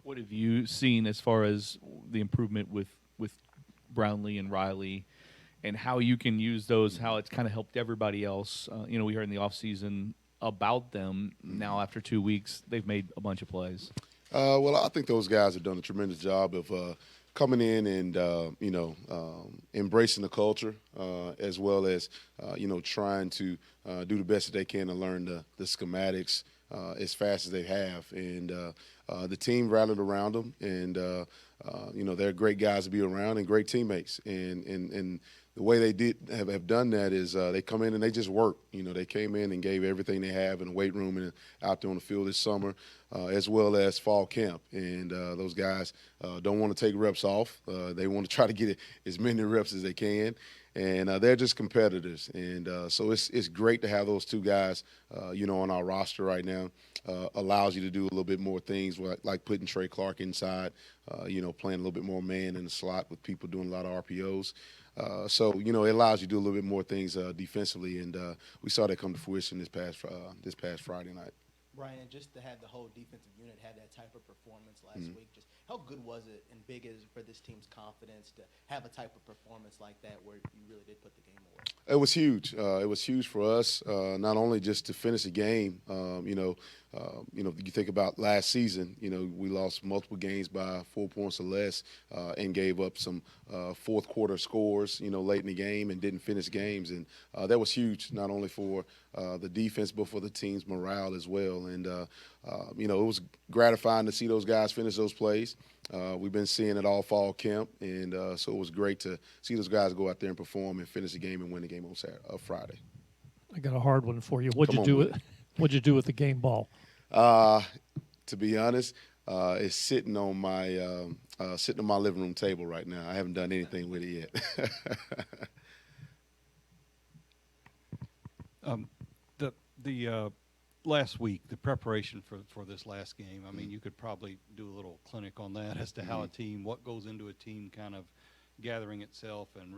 What have you seen as far as the improvement with Brownlee and Riley, and how you can use those? How it's kind of helped everybody else. We heard in the offseason about them. Now after 2 weeks, they've made a bunch of plays. Well, I think those guys have done a tremendous job of coming in and embracing the culture, as well as trying to do the best that they can to learn the schematics as fast as they have. And the team rallied around them, and they're great guys to be around and great teammates. And the way they did have done that is they come in and they just work. They came in and gave everything they have in the weight room and out there on the field this summer, as well as fall camp. And those guys don't want to take reps off. They want to try to get as many reps as they can. And they're just competitors. And so it's great to have those two guys, on our roster right now. Allows you to do a little bit more things like putting Trey Clark inside, playing a little bit more man in the slot with people doing a lot of RPOs. So it allows you to do a little bit more things defensively, and we saw that come to fruition this past Friday night. Bryan, just to have the whole defensive unit have that type of performance last week, just how good was it and big is for this team's confidence to have a type of performance like that where you really did put the game away? It was huge. It was huge for us, not only just to finish a game. You think about last season. We lost multiple games by 4 points or less, and gave up some fourth quarter scores, late in the game, and didn't finish games. And that was huge, not only for the defense but for the team's morale as well. And it was gratifying to see those guys finish those plays. We've been seeing it all fall camp, and so it was great to see those guys go out there and perform and finish the game and win the game on Friday. I got a hard one for you. What'd you do with the game ball? To be honest, it's sitting on my living room table right now. I haven't done anything with it yet. The last week, the preparation for this last game. I mean, you could probably do a little clinic on that as to how what goes into a team kind of gathering itself and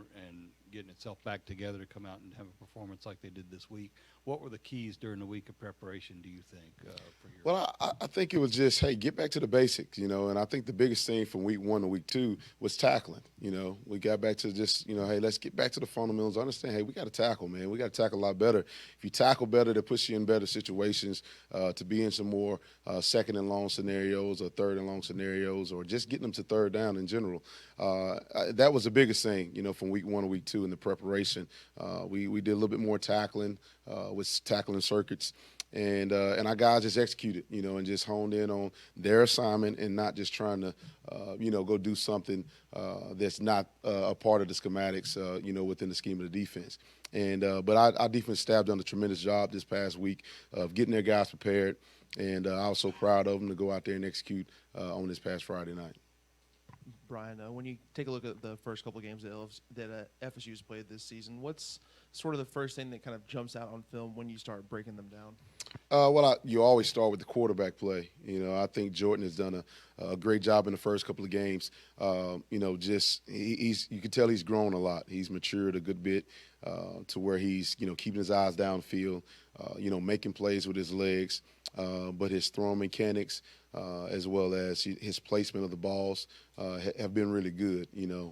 getting itself back together to come out and have a performance like they did this week. What were the keys during the week of preparation, do you think, for your? Well, I think it was just, hey, get back to the basics, and I think the biggest thing from week 1 to week 2 was tackling. We got back to just, hey, let's get back to the fundamentals. Understand, hey, we got to tackle, man. We got to tackle a lot better. If you tackle better, that puts you in better situations to be in some more second and long scenarios or third and long scenarios, or just getting them to third down in general. That was the biggest thing, from week 1 to week 2 in the preparation. We did a little bit more tackling with tackling circuits. And our guys just executed, and just honed in on their assignment and not just trying to, go do something that's not a part of the schematics, within the scheme of the defense. And but our defense staff done a tremendous job this past week of getting their guys prepared, and I was so proud of them to go out there and execute on this past Friday night. Bryan, when you take a look at the first couple of games that FSU's played this season, what's sort of the first thing that kind of jumps out on film when you start breaking them down? You always start with the quarterback play. I think Jordan has done a great job in the first couple of games. You can tell he's grown a lot. He's matured a good bit to where he's, keeping his eyes downfield, making plays with his legs, but his throwing mechanics, as well as his placement of the balls, have been really good,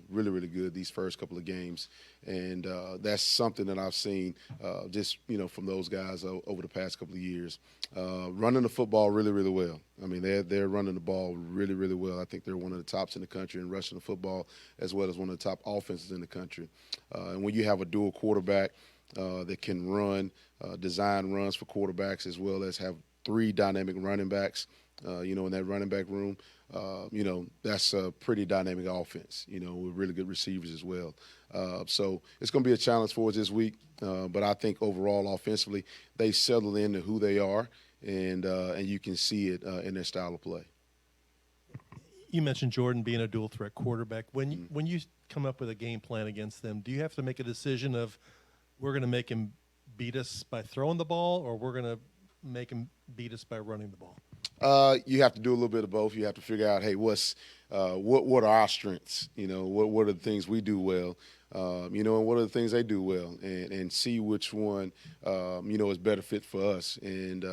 really, really good these first couple of games. And that's something that I've seen just, from those guys over the past couple of years. Running the football really, really well. I mean, they're running the ball really, really well. I think they're one of the tops in the country in rushing the football, as well as one of the top offenses in the country. And when you have a dual quarterback that can run, design runs for quarterbacks, as well as have 3 dynamic running backs, in that running back room, that's a pretty dynamic offense, with really good receivers as well. So it's going to be a challenge for us this week. But I think overall, offensively, they settled into who they are, and you can see it in their style of play. You mentioned Jordan being a dual threat quarterback. When you come up with a game plan against them, do you have to make a decision of we're going to make him beat us by throwing the ball, or we're going to make him beat us by running the ball? You have to do a little bit of both. You have to figure out, hey, what are our strengths? What are the things we do well? And what are the things they do well, and see which one, is better fit for us. And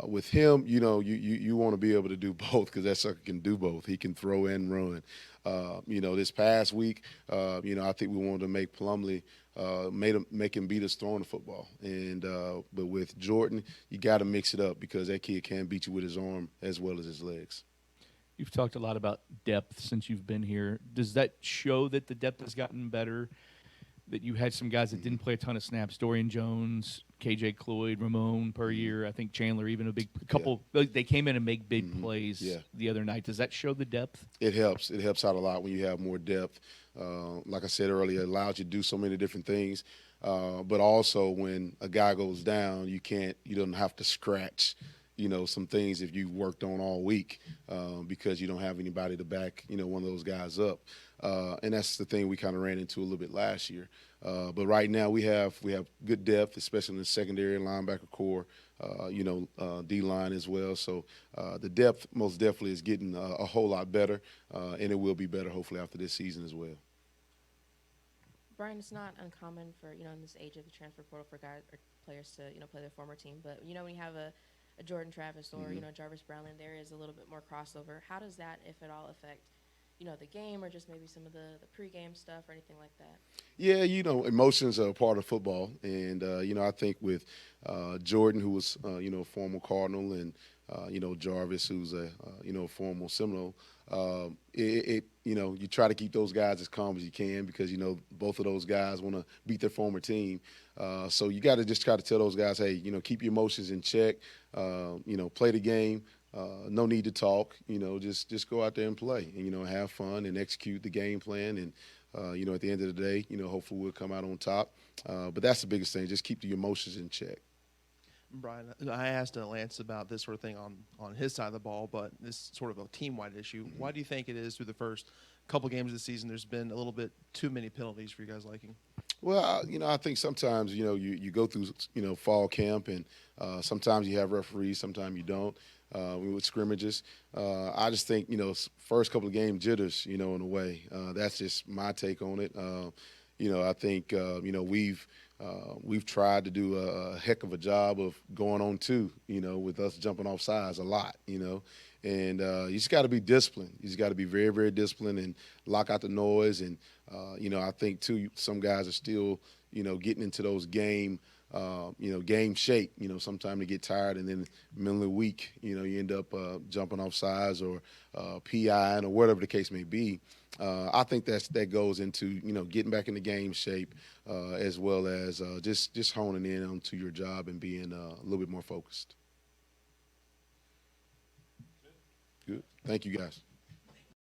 with him, you want to be able to do both because that sucker can do both. He can throw and run. This past week, I think we wanted to make Plumlee make him beat us throwing the football. But with Jordan, you got to mix it up because that kid can beat you with his arm as well as his legs. You've talked a lot about depth since you've been here. Does that show that the depth has gotten better? That you had some guys that didn't play a ton of snaps, Dorian Jones, KJ Cloyd, Ramon per year. I think Chandler, even a couple. Yeah. They came in and make big plays the other night. Does that show the depth? It helps. It helps out a lot when you have more depth. Like I said earlier, it allows you to do so many different things. But also when a guy goes down, you don't have to scratch some things if you worked on all week because you don't have anybody to back, one of those guys up. And that's the thing we kind of ran into a little bit last year. But right now we have good depth, especially in the secondary and linebacker core, D-line as well. So the depth most definitely is getting a whole lot better, and it will be better hopefully after this season as well. Bryan, it's not uncommon for, in this age of the transfer portal for guys or players to, play their former team. But, when you have a Jordan Travis or, Jarvis Brownlee, there is a little bit more crossover. How does that, if at all, affect, the game or just maybe some of the pregame stuff or anything like that? Yeah, emotions are a part of football. And, I think with Jordan, who was, a former Cardinal, and, Jarvis, who's a former Seminole, you try to keep those guys as calm as you can because, both of those guys want to beat their former team. So you got to just try to tell those guys, hey, keep your emotions in check, play the game. No need to talk, just go out there and play and, have fun and execute the game plan. And, at the end of the day, hopefully we'll come out on top. But that's the biggest thing. Just keep the emotions in check. Bryan, I asked Lance about this sort of thing on his side of the ball, but this is sort of a team-wide issue. Mm-hmm. Why do you think it is through the first couple games of the season there's been a little bit too many penalties for you guys liking? Well, I think sometimes, you go through, fall camp and sometimes you have referees, sometimes you don't. With scrimmages, I just think, first couple of game jitters, in a way. That's just my take on it. I think, we've tried to do a heck of a job of going on two, with us jumping off sides a lot, and you just got to be disciplined. You just got to be very, very disciplined and lock out the noise. And, I think, too, some guys are still, getting into those game shape, sometime they get tired and then mentally weak, you end up jumping off sides or PIing or whatever the case may be. I think that goes into, getting back into game shape as well as just honing in onto your job and being a little bit more focused. Good. Thank you, guys.